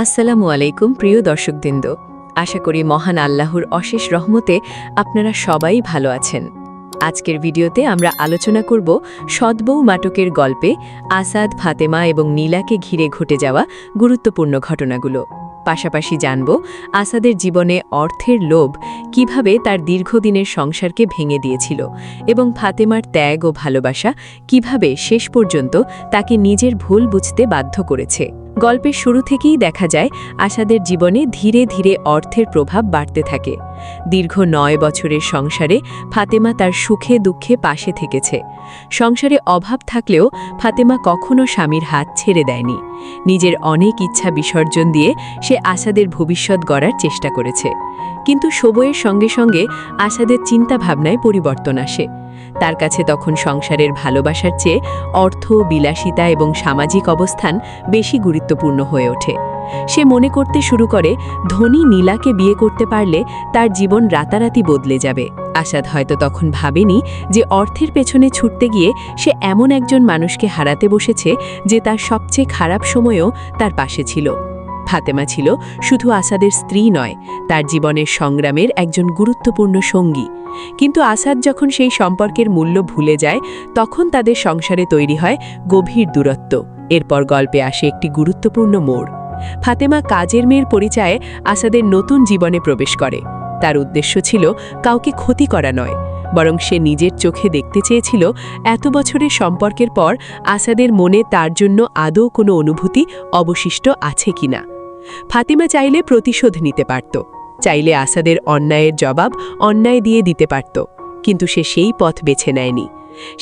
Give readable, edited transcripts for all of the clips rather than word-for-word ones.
আসসালামু আলাইকুম প্রিয় দর্শকবৃন্দ। আশা করি মহান আল্লাহর অশেষ রহমতে আপনারা সবাই ভালো আছেন। আজকের ভিডিওতে আমরা আলোচনা করব সৎবউ নাটকের গল্পে আসাদ, ফাতেমা এবং নীলাকে ঘিরে ঘটে যাওয়া গুরুত্বপূর্ণ ঘটনাগুলো। পাশাপাশি জানব আসাদের জীবনে অর্থের লোভ কিভাবে তার দীর্ঘদিনের সংসারকে ভেঙে দিয়েছিল এবং ফাতেমার ত্যাগ ও ভালোবাসা কিভাবে শেষ পর্যন্ত তাকে নিজের ভুল বুঝতে বাধ্য করেছে। গল্পের শুরু থেকেই দেখা যায় আসাদের জীবনে ধীরে ধীরে অর্থের প্রভাব বাড়তে থাকে। দীর্ঘ ৯ বছরের সংসারে ফাতেমা তার সুখে দুঃখে পাশে থেকেছে। সংসারে অভাব থাকলেও ফাতেমা কখনো স্বামীর হাত ছেড়ে দেয়নি। নিজের অনেক ইচ্ছা বিসর্জন দিয়ে সে আসাদের ভবিষ্যৎ গড়ার চেষ্টা করেছে। কিন্তু সময়ের সঙ্গে সঙ্গে আসাদের চিন্তাভাবনায় পরিবর্তন আসে। তার কাছে তখন সংসারের ভালোবাসার চেয়ে অর্থ, বিলাসিতা এবং সামাজিক অবস্থান বেশি গুরুত্বপূর্ণ হয়ে ওঠে। সে মনে করতে শুরু করে ধনী নীলাকে বিয়ে করতে পারলে তার জীবন রাতারাতি বদলে যাবে। আসাদ হয়তো তখন ভাবেনি যে অর্থের পেছনে ছুটতে গিয়ে সে এমন একজন মানুষকে হারাতে বসেছে যে তার সবচেয়ে খারাপ সময়েও তার পাশে ছিল। ফাতেমা ছিল শুধু আসাদের স্ত্রী নয়, তার জীবনের সংগ্রামের একজন গুরুত্বপূর্ণ সঙ্গী। কিন্তু আসাদ যখন সেই সম্পর্কের মূল্য ভুলে যায়, তখন তাদের সংসারে তৈরি হয় গভীর দূরত্ব। এরপর গল্পে আসে একটি গুরুত্বপূর্ণ মোড়। ফাতেমা কাজের মেয়ের পরিচয়ে আসাদের নতুন জীবনে প্রবেশ করে। তার উদ্দেশ্য ছিল কাউকে ক্ষতি করা নয়, বরং সে নিজের চোখে দেখতে চেয়েছিল এত বছরের সম্পর্কের পর আসাদের মনে তার জন্য আদৌ কোনো অনুভূতি অবশিষ্ট আছে কিনা। ফাতেমা চাইলে প্রতিশোধ নিতে পারত, চাইলে আসাদের অন্যায়ের জবাব অন্যায় দিয়ে দিতে পারত, কিন্তু সে সেই পথ বেছে নেয়নি।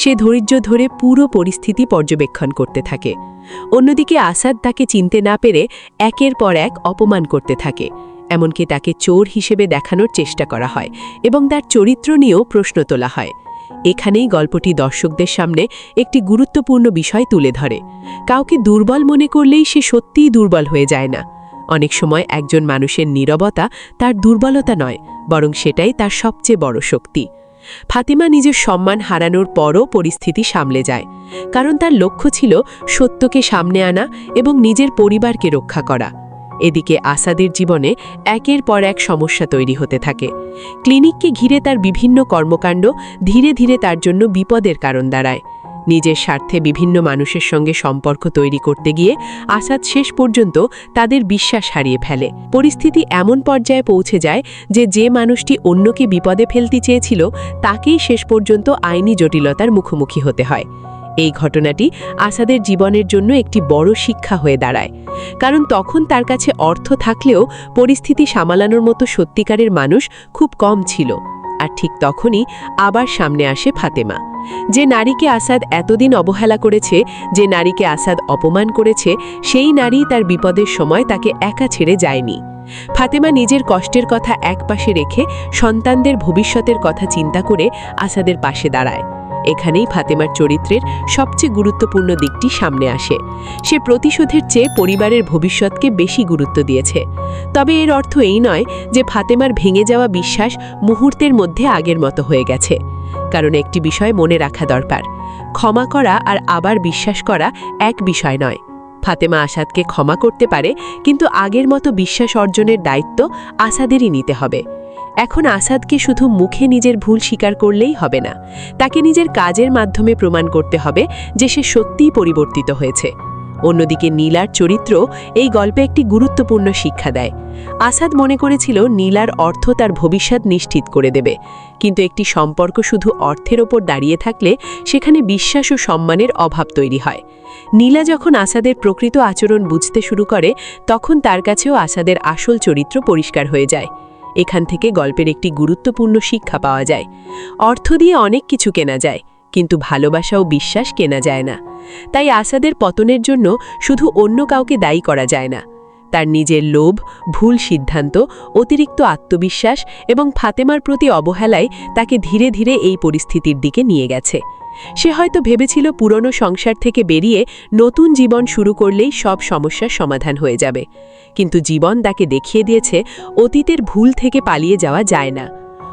সে ধৈর্য ধরে পুরো পরিস্থিতি পর্যবেক্ষণ করতে থাকে। অন্যদিকে আসাদ তাকে চিনতে না পেরে একের পর এক অপমান করতে থাকে। এমনকি তাকে চোর হিসেবে দেখানোর চেষ্টা করা হয় এবং তার চরিত্র নিয়েও প্রশ্ন তোলা হয়। এখানেই গল্পটি দর্শকদের সামনে একটি গুরুত্বপূর্ণ বিষয় তুলে ধরে। কাউকে দুর্বল মনে করলেই সে সত্যিই দুর্বল হয়ে যায় না। অনেক সময় একজন মানুষের নীরবতা তার দুর্বলতা নয়, বরং সেটাই তার সবচেয়ে বড় শক্তি। ফাতেমা নিজের সম্মান হারানোর পরও পরিস্থিতি সামলে যায়, কারণ তার লক্ষ্য ছিল সত্যকে সামনে আনা এবং নিজের পরিবারকে রক্ষা করা। এদিকে আসাদের জীবনে একের পর এক সমস্যা তৈরি হতে থাকে। ক্লিনিককে ঘিরে তার বিভিন্ন কর্মকাণ্ড ধীরে ধীরে তার জন্য বিপদের কারণ দাঁড়ায়। নিজের স্বার্থে বিভিন্ন মানুষের সঙ্গে সম্পর্ক তৈরি করতে গিয়ে আসাদ শেষ পর্যন্ত তাদের বিশ্বাস হারিয়ে ফেলে। পরিস্থিতি এমন পর্যায়ে পৌঁছে যায় যে মানুষটি অন্যকে বিপদে ফেলতে চেয়েছিল তাকেই শেষ পর্যন্ত আইনি জটিলতার মুখোমুখি হতে হয়। এই ঘটনাটি আসাদের জীবনের জন্য একটি বড় শিক্ষা হয়ে দাঁড়ায়, কারণ তখন তার কাছে অর্থ থাকলেও পরিস্থিতি সামলানোর মতো সত্যিকারের মানুষ খুব কম ছিল। আর ঠিক তখনই আবার সামনে আসে ফাতেমা। যে নারীকে আসাদ এতদিন অবহেলা করেছে, যে নারীকে আসাদ অপমান করেছে, সেই নারী তার বিপদের সময় তাকে একা ছেড়ে যায়নি। ফাতেমা নিজের কষ্টের কথা একপাশে রেখে সন্তানদের ভবিষ্যতের কথা চিন্তা করে আসাদের পাশে দাঁড়ায়। এখানেই ফাতেমার চরিত্রের সবচেয়ে গুরুত্বপূর্ণ দিকটি সামনে আসে। সে প্রতিশোধের চেয়ে পরিবারের ভবিষ্যৎকে বেশি গুরুত্ব দিয়েছে। তবে এর অর্থ এই নয় যে ফাতেমার ভেঙে যাওয়া বিশ্বাস মুহূর্তের মধ্যে আগের মতো হয়ে গেছে। কারণ একটি বিষয় মনে রাখা দরকার, ক্ষমা করা আর আবার বিশ্বাস করা এক বিষয় নয়। ফাতেমা আসাদকে ক্ষমা করতে পারে, কিন্তু আগের মতো বিশ্বাস অর্জনের দায়িত্ব আসাদেরই নিতে হবে। এখন আসাদকে শুধু মুখে নিজের ভুল স্বীকার করলেই হবে না, তাকে নিজের কাজের মাধ্যমে প্রমাণ করতে হবে যে সে সত্যিই পরিবর্তিত হয়েছে। অন্যদিকে নীলার চরিত্র এই গল্পে একটি গুরুত্বপূর্ণ শিক্ষা দেয়। আসাদ মনে করেছিল নীলার অর্থ তার ভবিষ্যৎ নিশ্চিত করে দেবে, কিন্তু একটি সম্পর্ক শুধু অর্থের ওপর দাঁড়িয়ে থাকলে সেখানে বিশ্বাস ও সম্মানের অভাব তৈরি হয়। নীলা যখন আসাদের প্রকৃত আচরণ বুঝতে শুরু করে, তখন তার কাছেও আসাদের আসল চরিত্র পরিষ্কার হয়ে যায়। এখান থেকে গল্পের একটি গুরুত্বপূর্ণ শিক্ষা পাওয়া যায়। অর্থ দিয়ে অনেক কিছু কেনা যায়, কিন্তু ভালোবাসা ও বিশ্বাস কেনা যায় না। তাই আসাদের পতনের জন্য শুধু অন্য কাউকে দায়ী করা যায় না। তার নিজের লোভ, ভুল সিদ্ধান্ত, অতিরিক্ত আত্মবিশ্বাস এবং ফাতেমার প্রতি অবহেলায় তাকে ধীরে ধীরে এই পরিস্থিতির দিকে নিয়ে গেছে। সে হয়তো ভেবেছিল পুরনো সংসার থেকে বেরিয়ে নতুন জীবন শুরু করলেই সব সমস্যার সমাধান হয়ে যাবে, কিন্তু জীবন তাকে দেখিয়ে দিয়েছে অতীতের ভুল থেকে পালিয়ে যাওয়া যায় না।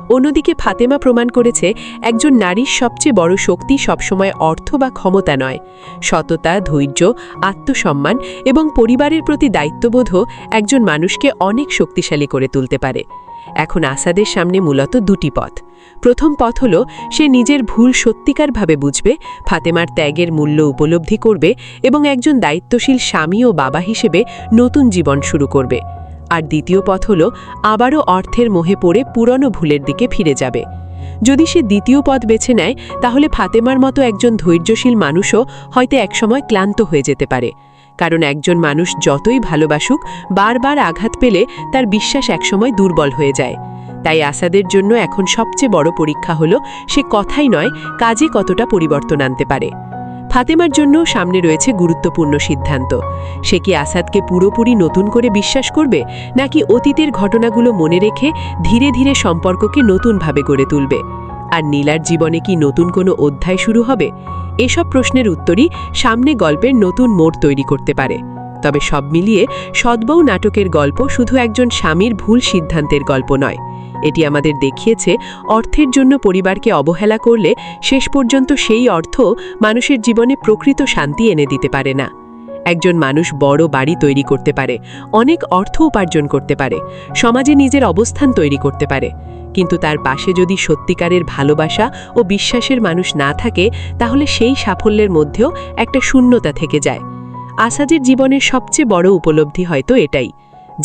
অন্যদিকে ফাতেমা প্রমাণ করেছে একজন নারীর সবচেয়ে বড় শক্তি সবসময় অর্থ বা ক্ষমতা নয়, সততা, ধৈর্য, আত্মসম্মান এবং পরিবারের প্রতি দায়িত্ববোধও একজন মানুষকে অনেক শক্তিশালী করে তুলতে পারে। এখন আসাদের সামনে মূলত দুটি পথ। প্রথম পথ হল সে নিজের ভুল সত্যিকারভাবে বুঝবে, ফাতেমার ত্যাগের মূল্য উপলব্ধি করবে এবং একজন দায়িত্বশীল স্বামী ও বাবা হিসেবে নতুন জীবন শুরু করবে। আর দ্বিতীয় পথ হল আবারও অর্থের মোহে পড়ে পুরনো ভুলের দিকে ফিরে যাবে। যদি সে দ্বিতীয় পথ বেছে নেয়, তাহলে ফাতেমার মতো একজন ধৈর্যশীল মানুষও হয়তো একসময় ক্লান্ত হয়ে যেতে পারে। কারণ একজন মানুষ যতই ভালোবাসুক, বারবার আঘাত পেলে তার বিশ্বাস একসময় দুর্বল হয়ে যায়। তাই আসাদের জন্য এখন সবচেয়ে বড় পরীক্ষা হলো সে কথাই নয়, কাজে কতটা পরিবর্তন আনতে পারে। ফাতেমার জন্য সামনে রয়েছে গুরুত্বপূর্ণ সিদ্ধান্ত। সে কি আসাদকে পুরোপুরি নতুন করে বিশ্বাস করবে, নাকি অতীতের ঘটনাগুলো মনে রেখে ধীরে ধীরে সম্পর্ককে নতুনভাবে গড়ে তুলবে? আর নীলার জীবনে কি নতুন কোনো অধ্যায় শুরু হবে? এসব প্রশ্নের উত্তরই সামনে গল্পের নতুন মোড় তৈরি করতে পারে। তবে সব মিলিয়ে সদ্বউ নাটকের গল্প শুধু একজন স্বামীর ভুল সিদ্ধান্তের গল্প নয়। এটি আমাদের দেখিয়েছে অর্থের জন্য পরিবারকে অবহেলা করলে শেষ পর্যন্ত সেই অর্থ মানুষের জীবনে প্রকৃত শান্তি এনে দিতে পারে না। একজন মানুষ বড় বাড়ি তৈরি করতে পারে, অনেক অর্থ উপার্জন করতে পারে, সমাজে নিজের অবস্থান তৈরি করতে পারে, কিন্তু তার পাশে যদি সত্যিকারের ভালোবাসা ও বিশ্বাসের মানুষ না থাকে, তাহলে সেই সাফল্যের মধ্যেও একটা শূন্যতা থেকে যায়। আসাদের জীবনের সবচেয়ে বড় উপলব্ধি হয়তো এটাই,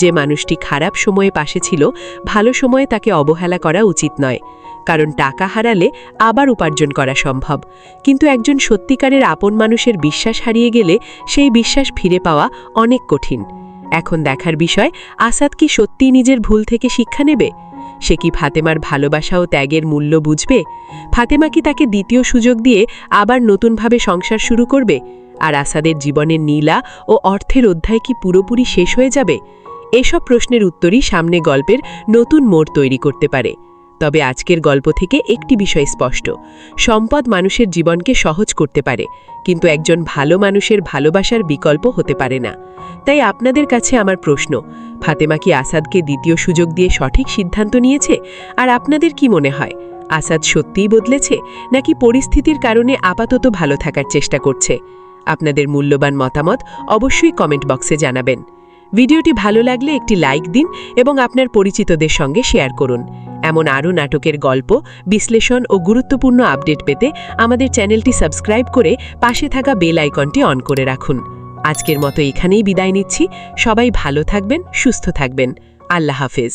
যে মানুষটি খারাপ সময়ে পাশে ছিল, ভালো সময়ে তাকে অবহেলা করা উচিত নয়। কারণ টাকা হারালে আবার উপার্জন করা সম্ভব, কিন্তু একজন সত্যিকারের আপন মানুষের বিশ্বাস হারিয়ে গেলে সেই বিশ্বাস ফিরে পাওয়া অনেক কঠিন। এখন দেখার বিষয়, আসাদ কি সত্যিই নিজের ভুল থেকে শিক্ষা নেবে? সে কি ফাতেমার ভালোবাসা ও ত্যাগের মূল্য বুঝবে? ফাতেমা কি তাকে দ্বিতীয় সুযোগ দিয়ে আবার নতুনভাবে সংসার শুরু করবে? আর আসাদের জীবনের নীলা ও অর্থের অধ্যায় কি পুরোপুরি শেষ হয়ে যাবে? এসব প্রশ্নের উত্তরই সামনে গল্পের নতুন মোড় তৈরি করতে পারে। তবে আজকের গল্প থেকে একটি বিষয় স্পষ্ট, সম্পদ মানুষের জীবনকে সহজ করতে পারে, কিন্তু একজন ভালো মানুষের ভালোবাসার বিকল্প হতে পারে না। তাই আপনাদের কাছে আমার প্রশ্ন, ফাতেমা কি আসাদকে দ্বিতীয় সুযোগ দিয়ে সঠিক সিদ্ধান্ত নিয়েছে? আর আপনাদের কি মনে হয়, আসাদ সত্যিই বদলেছে, নাকি পরিস্থিতির কারণে আপাতত ভালো থাকার চেষ্টা করছে? আপনাদের মূল্যবান মতামত অবশ্যই কমেন্ট বক্সে জানাবেন। ভিডিওটি ভালো লাগলে একটি লাইক দিন এবং আপনার পরিচিতদের সঙ্গে শেয়ার করুন। এমন আরও নাটকের গল্প, বিশ্লেষণ ও গুরুত্বপূর্ণ আপডেট পেতে আমাদের চ্যানেলটি সাবস্ক্রাইব করে পাশে থাকা বেল আইকনটি অন করে রাখুন। আজকের মতো এখানেই বিদায় নিচ্ছি। সবাই ভালো থাকবেন, সুস্থ থাকবেন। আল্লাহ হাফেজ।